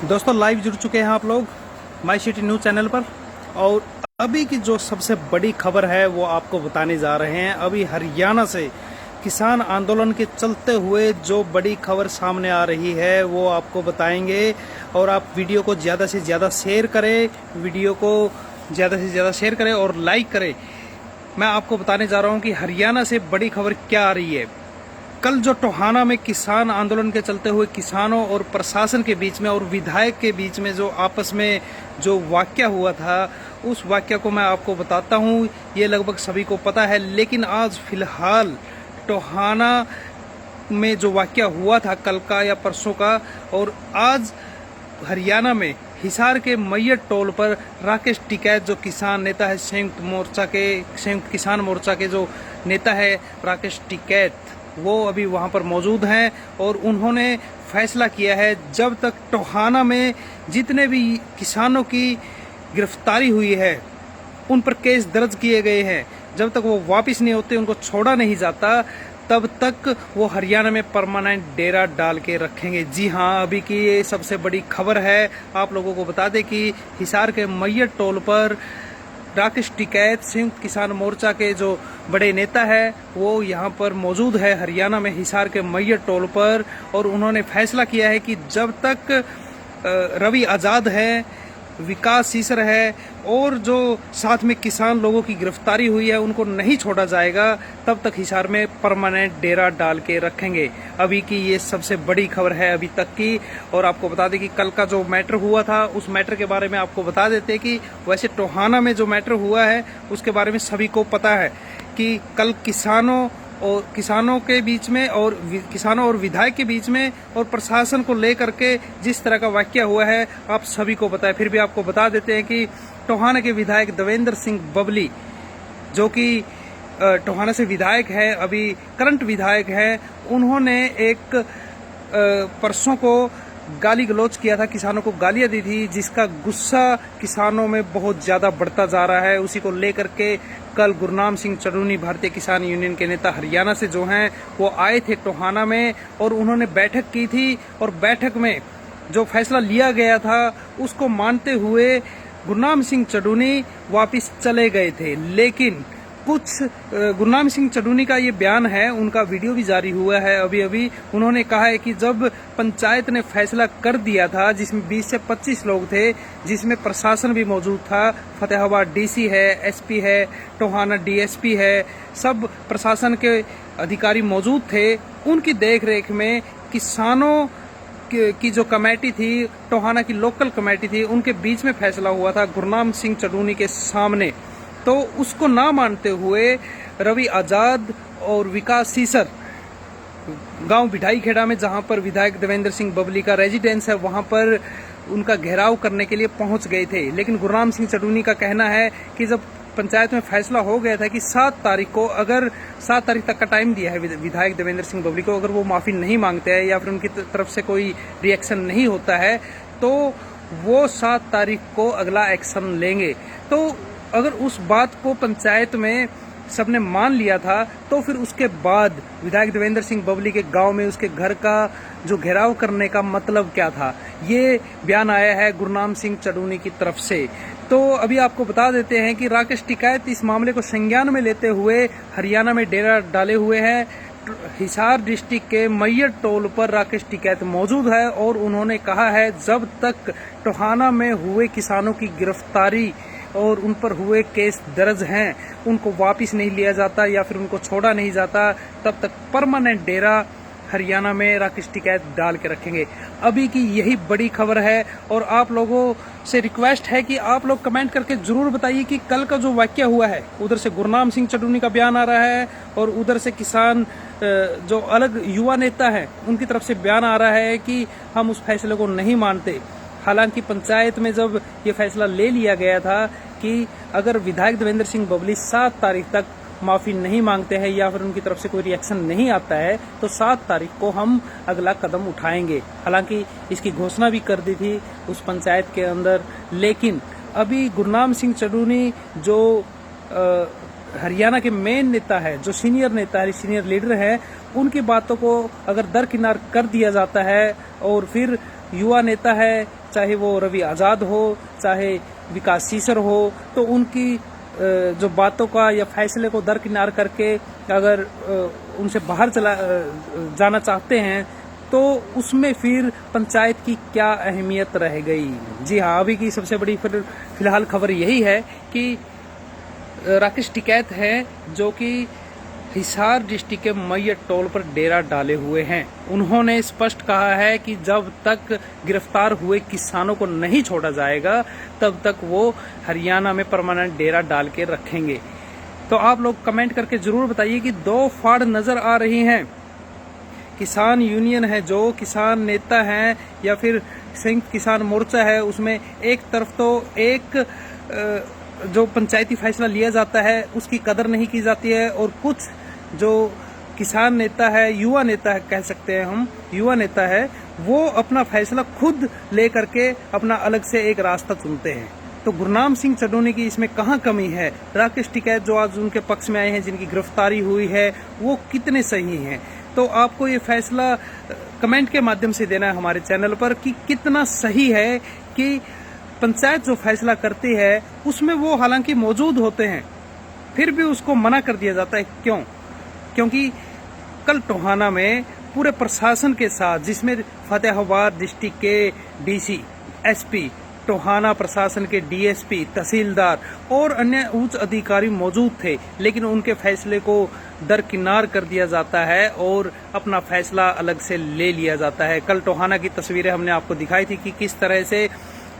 दोस्तों लाइव जुड़ चुके हैं आप लोग माई सिटी न्यूज चैनल पर। और अभी की जो सबसे बड़ी खबर है वो आपको बताने जा रहे हैं। अभी हरियाणा से किसान आंदोलन के चलते हुए जो बड़ी खबर सामने आ रही है वो आपको बताएंगे। और आप वीडियो को ज़्यादा से ज़्यादा शेयर करें, वीडियो को ज़्यादा से ज़्यादा शेयर करें और लाइक करें। मैं आपको बताने जा रहा हूँ कि हरियाणा से बड़ी खबर क्या आ रही है। कल जो टोहाना में किसान आंदोलन के चलते हुए किसानों और प्रशासन के बीच में और विधायक के बीच में जो आपस में जो वाकया हुआ था, उस वाकया को मैं आपको बताता हूँ। ये लगभग सभी को पता है, लेकिन आज फिलहाल टोहाना में जो वाकया हुआ था कल का या परसों का, और आज हरियाणा में हिसार के मैयट टोल पर राकेश टिकैत जो किसान नेता है, संयुक्त किसान मोर्चा के जो नेता है राकेश टिकैत, वो अभी वहां पर मौजूद हैं। और उन्होंने फैसला किया है जब तक टोहाना में जितने भी किसानों की गिरफ्तारी हुई है, उन पर केस दर्ज किए गए हैं, जब तक वो वापस नहीं होते, उनको छोड़ा नहीं जाता, तब तक वो हरियाणा में परमानेंट डेरा डाल के रखेंगे। जी हाँ, अभी की ये सबसे बड़ी खबर है। आप लोगों को बता दें कि हिसार के मैयट टोल पर राकेश टिकैत संयुक्त किसान मोर्चा के जो बड़े नेता है वो यहाँ पर मौजूद है हरियाणा में हिसार के मैयट टोल पर। और उन्होंने फैसला किया है कि जब तक रवि आजाद है, विकास सीसर है और जो साथ में किसान लोगों की गिरफ्तारी हुई है उनको नहीं छोड़ा जाएगा, तब तक हिसार में परमानेंट डेरा डाल के रखेंगे। अभी की ये सबसे बड़ी खबर है अभी तक की। और आपको बता दें कि कल का जो मैटर हुआ था उस मैटर के बारे में आपको बता देते कि वैसे टोहाना में जो मैटर हुआ है उसके बारे में सभी को पता है कि कल किसानों के बीच में और किसानों और विधायक के बीच में और प्रशासन को लेकर के जिस तरह का वाकया हुआ है आप सभी को पता है। फिर भी आपको बता देते हैं कि टोहाना के विधायक देवेंद्र सिंह बबली, जो कि टोहाना से विधायक है, अभी करंट विधायक है, उन्होंने एक परसों को गाली गलौज किया था, किसानों को गालियां दी थी, जिसका गुस्सा किसानों में बहुत ज्यादा बढ़ता जा रहा है। उसी को लेकर के कल गुरनाम सिंह चडूनी भारतीय किसान यूनियन के नेता हरियाणा से जो हैं वो आए थे टोहाना में और उन्होंने बैठक की थी। और बैठक में जो फैसला लिया गया था उसको मानते हुए गुरनाम सिंह चडूनी वापिस चले गए थे। लेकिन कुछ गुरनाम सिंह चडूनी का ये बयान है, उनका वीडियो भी जारी हुआ है अभी। उन्होंने कहा है कि जब पंचायत ने फैसला कर दिया था, जिसमें 20 से 25 लोग थे, जिसमें प्रशासन भी मौजूद था, फतेहाबाद डीसी है, एसपी है, टोहाना डीएसपी है, सब प्रशासन के अधिकारी मौजूद थे। उनकी देखरेख में किसानों की जो कमेटी थी, टोहाना की लोकल कमेटी थी, उनके बीच में फैसला हुआ था गुरनाम सिंह चडूनी के सामने। तो उसको ना मानते हुए रवि आजाद और विकास सीसर गांव बिठाई खेड़ा में, जहां पर विधायक देवेंद्र सिंह बबली का रेजिडेंस है, वहां पर उनका घेराव करने के लिए पहुंच गए थे। लेकिन गुरनाम सिंह चडूनी का कहना है कि जब पंचायत में फैसला हो गया था कि 7 तारीख को, अगर 7 तारीख तक का टाइम दिया है विधायक देवेंद्र सिंह बबली को, अगर वो माफी नहीं मांगते हैं या फिर उनकी तरफ से कोई रिएक्शन नहीं होता है तो वो 7 तारीख को अगला एक्शन लेंगे। तो अगर उस बात को पंचायत में सबने मान लिया था तो फिर उसके बाद विधायक देवेंद्र सिंह बबली के गांव में उसके घर का जो घेराव करने का मतलब क्या था, ये बयान आया है गुरनाम सिंह चडूनी की तरफ से। तो अभी आपको बता देते हैं कि राकेश टिकैत इस मामले को संज्ञान में लेते हुए हरियाणा में डेरा डाले हुए हैं। हिसार डिस्ट्रिक्ट के मैयट टोल पर राकेश टिकैत मौजूद है और उन्होंने कहा है जब तक टोहाना में हुए किसानों की गिरफ्तारी और उन पर हुए केस दर्ज हैं, उनको वापस नहीं लिया जाता या फिर उनको छोड़ा नहीं जाता, तब तक परमानेंट डेरा हरियाणा में राकेश टिकैत डाल के रखेंगे। अभी की यही बड़ी खबर है। और आप लोगों से रिक्वेस्ट है कि आप लोग कमेंट करके जरूर बताइए कि कल का जो वाकया हुआ है, उधर से गुरनाम सिंह चडूनी का बयान आ रहा है और उधर से किसान जो अलग युवा नेता है उनकी तरफ से बयान आ रहा है कि हम उस फैसले को नहीं मानते। हालांकि पंचायत में जब ये फैसला ले लिया गया था कि अगर विधायक देवेंद्र सिंह बबली 7 तारीख तक माफी नहीं मांगते हैं या फिर उनकी तरफ से कोई रिएक्शन नहीं आता है तो 7 तारीख को हम अगला कदम उठाएंगे। हालांकि इसकी घोषणा भी कर दी थी उस पंचायत के अंदर। लेकिन अभी गुरनाम सिंह चडूनी जो हरियाणा के मेन नेता है, जो सीनियर नेता है, सीनियर लीडर है, उनकी बातों को अगर दरकिनार कर दिया जाता है और फिर युवा नेता है, चाहे वो रवि आजाद हो, चाहे विकास सीसर हो, तो उनकी जो बातों का या फैसले को दरकिनार करके अगर उनसे बाहर जाना चाहते हैं तो उसमें फिर पंचायत की क्या अहमियत रह गई। जी हाँ, अभी की सबसे बड़ी फिलहाल खबर यही है कि राकेश टिकैत हैं जो कि हिसार डिस्ट्रिक्ट के मैयट टोल पर डेरा डाले हुए हैं। उन्होंने स्पष्ट कहा है कि जब तक गिरफ्तार हुए किसानों को नहीं छोड़ा जाएगा तब तक वो हरियाणा में परमानेंट डेरा डाल के रखेंगे। तो आप लोग कमेंट करके जरूर बताइए कि दो फाड़ नजर आ रही हैं। किसान यूनियन है, जो किसान नेता हैं, या फिर संयुक्त किसान मोर्चा है, उसमें एक तरफ तो एक जो पंचायती फैसला लिया जाता है उसकी कदर नहीं की जाती है, और कुछ जो किसान नेता है, युवा नेता है कह सकते हैं हम, युवा नेता है, वो अपना फैसला खुद ले करके अपना अलग से एक रास्ता चुनते हैं। तो गुरनाम सिंह चड्ढोनी की इसमें कहाँ कमी है? राकेश टिकैत जो आज उनके पक्ष में आए हैं, जिनकी गिरफ्तारी हुई है, वो कितने सही हैं? तो आपको ये फैसला कमेंट के माध्यम से देना है हमारे चैनल पर कि कितना सही है कि पंचायत जो फैसला करती है उसमें वो हालांकि मौजूद होते हैं, फिर भी उसको मना कर दिया जाता है। क्यों? क्योंकि कल टोहाना में पूरे प्रशासन के साथ, जिसमें फतेहाबाद डिस्ट्रिक्ट के डीसी, एसपी, टोहाना प्रशासन के डीएसपी, तहसीलदार और अन्य उच्च अधिकारी मौजूद थे, लेकिन उनके फैसले को दरकिनार कर दिया जाता है और अपना फैसला अलग से ले लिया जाता है। कल टोहाना की तस्वीरें हमने आपको दिखाई थी कि किस तरह से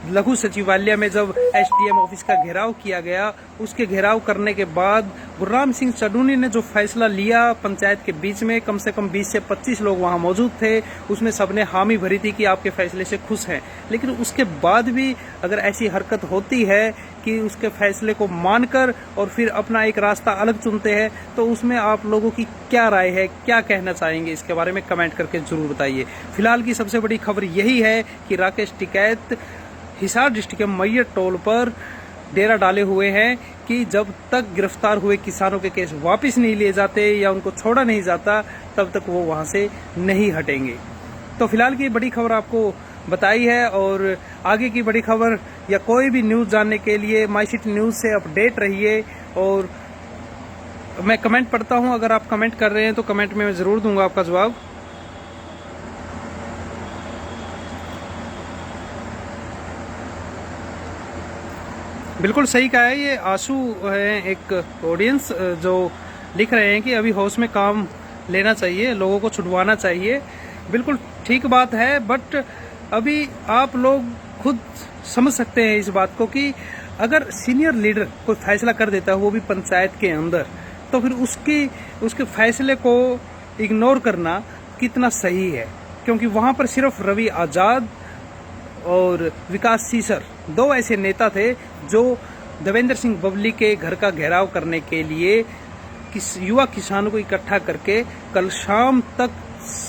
लघु सचिवालय में जब एसडीएम ऑफिस का घेराव किया गया, उसके घेराव करने के बाद गुरनाम सिंह चड्ढोनी ने जो फैसला लिया पंचायत के बीच में, कम से कम 20 से 25 लोग वहां मौजूद थे, उसमें सबने हामी भरी थी कि आपके फैसले से खुश हैं। लेकिन उसके बाद भी अगर ऐसी हरकत होती है कि उसके फैसले को मानकर और फिर अपना एक रास्ता अलग चुनते हैं, तो उसमें आप लोगों की क्या राय है, क्या कहना चाहेंगे, इसके बारे में कमेंट करके जरूर बताइए। फिलहाल की सबसे बड़ी खबर यही है कि राकेश टिकैत हिसार डिस्ट्रिक्ट के मैयट टोल पर डेरा डाले हुए हैं कि जब तक गिरफ्तार हुए किसानों के केस वापस नहीं लिए जाते या उनको छोड़ा नहीं जाता तब तक वो वहां से नहीं हटेंगे। तो फिलहाल की बड़ी खबर आपको बताई है, और आगे की बड़ी खबर या कोई भी न्यूज जानने के लिए माई सिटी न्यूज से अपडेट रहिए। और मैं कमेंट पढ़ता हूं, अगर आप कमेंट कर रहे हैं तो कमेंट में मैं जरूर दूंगा आपका जवाब। बिल्कुल सही कहा है, ये आंसू है एक ऑडियंस जो लिख रहे हैं कि अभी होश में काम लेना चाहिए, लोगों को छुड़वाना चाहिए। बिल्कुल ठीक बात है, बट अभी आप लोग खुद समझ सकते हैं इस बात को कि अगर सीनियर लीडर कोई फैसला कर देता है, वो भी पंचायत के अंदर, तो फिर उसके फैसले को इग्नोर करना कितना सही है। क्योंकि वहां पर सिर्फ रवि आजाद और विकास सीसर दो ऐसे नेता थे जो देवेंद्र सिंह बबली के घर का घेराव करने के लिए युवा किसानों को इकट्ठा करके कल शाम तक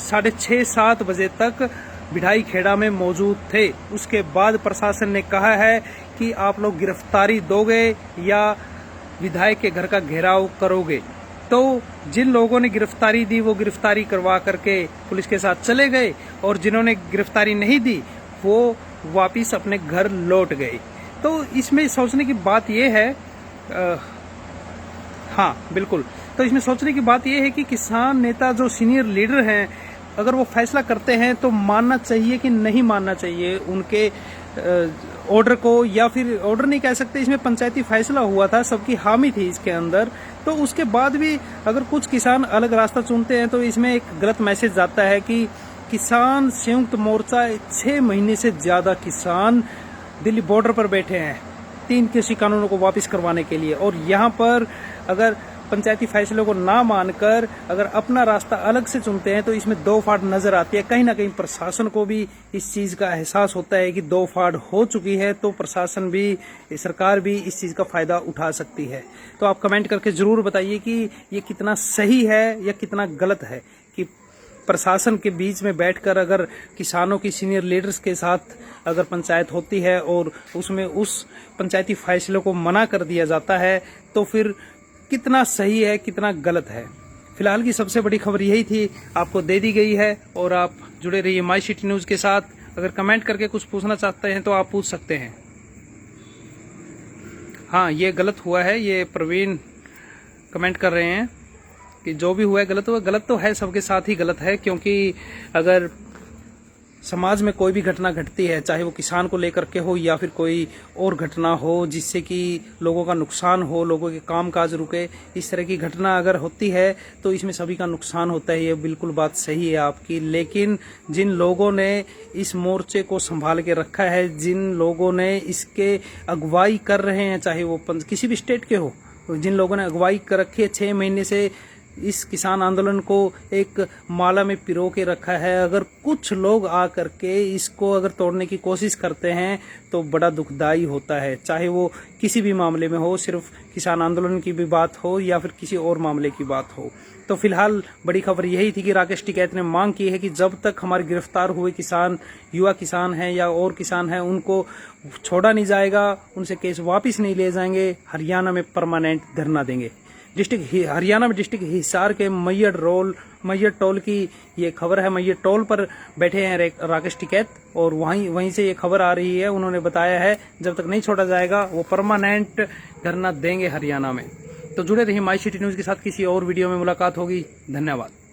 6:30-7 बजे तक बिढ़ाई खेड़ा में मौजूद थे। उसके बाद प्रशासन ने कहा है कि आप लोग गिरफ्तारी दोगे या विधायक के घर का घेराव करोगे। तो जिन लोगों ने गिरफ्तारी दी वो गिरफ्तारी करवा करके पुलिस के साथ चले गए, और जिन्होंने गिरफ्तारी नहीं दी वो वापिस अपने घर लौट गए। तो इसमें सोचने की बात यह है, हाँ बिल्कुल, तो इसमें सोचने की बात यह है कि किसान नेता जो सीनियर लीडर हैं, अगर वो फैसला करते हैं तो मानना चाहिए कि नहीं मानना चाहिए उनके ऑर्डर को, या फिर ऑर्डर नहीं कह सकते, इसमें पंचायती फैसला हुआ था, सबकी हामी थी इसके अंदर। तो उसके बाद भी अगर कुछ किसान अलग रास्ता चुनते हैं तो इसमें एक गलत मैसेज जाता है कि किसान संयुक्त मोर्चा 6 महीने से ज्यादा किसान दिल्ली बॉर्डर पर बैठे हैं 3 कृषि कानूनों को वापस करवाने के लिए, और यहाँ पर अगर पंचायती फैसलों को ना मानकर अगर अपना रास्ता अलग से चुनते हैं तो इसमें दो फाड़ नजर आती है। कहीं ना कहीं प्रशासन को भी इस चीज का एहसास होता है कि दो फाड़ हो चुकी है, तो प्रशासन भी, सरकार भी इस चीज का फायदा उठा सकती है। तो आप कमेंट करके जरूर बताइए कि ये कितना सही है या कितना गलत है कि प्रशासन के बीच में बैठकर अगर किसानों की सीनियर लीडर्स के साथ अगर पंचायत होती है और उसमें उस पंचायती फैसले को मना कर दिया जाता है, तो फिर कितना सही है, कितना गलत है। फिलहाल की सबसे बड़ी खबर यही थी, आपको दे दी गई है, और आप जुड़े रहिए माई सिटी न्यूज के साथ। अगर कमेंट करके कुछ पूछना चाहते हैं तो आप पूछ सकते हैं। हाँ, ये गलत हुआ है, ये प्रवीण कमेंट कर रहे हैं कि जो भी हुआ है गलत हुआ। गलत तो है, सबके साथ ही गलत है, क्योंकि अगर समाज में कोई भी घटना घटती है, चाहे वो किसान को लेकर के हो या फिर कोई और घटना हो जिससे कि लोगों का नुकसान हो, लोगों के कामकाज रुके, इस तरह की घटना अगर होती है तो इसमें सभी का नुकसान होता है। ये बिल्कुल बात सही है आपकी। लेकिन जिन लोगों ने इस मोर्चे को संभाल के रखा है, जिन लोगों ने इसके अगुवाई कर रहे हैं, चाहे वो किसी भी स्टेट के हो, जिन लोगों ने अगुवाई कर रखी है 6 महीने से इस किसान आंदोलन को एक माला में पिरो के रखा है, अगर कुछ लोग आ करके इसको अगर तोड़ने की कोशिश करते हैं तो बड़ा दुखदाई होता है। चाहे वो किसी भी मामले में हो, सिर्फ किसान आंदोलन की भी बात हो या फिर किसी और मामले की बात हो। तो फिलहाल बड़ी खबर यही थी कि राकेश टिकैत ने मांग की है कि जब तक हमारे गिरफ्तार हुए किसान, युवा किसान हैं या और किसान हैं, उनको छोड़ा नहीं जाएगा, उनसे केस वापस नहीं ले जाएंगे, हरियाणा में परमानेंट धरना देंगे। हरियाणा में डिस्ट्रिक्ट हिसार के मैयर टोल की ये खबर है। मैयर टोल पर बैठे हैं राकेश टिकैत और वहीं से ये खबर आ रही है। उन्होंने बताया है जब तक नहीं छोड़ा जाएगा वो परमानेंट धरना देंगे हरियाणा में। तो जुड़े रहिए माई सिटी न्यूज के साथ, किसी और वीडियो में मुलाकात होगी। धन्यवाद।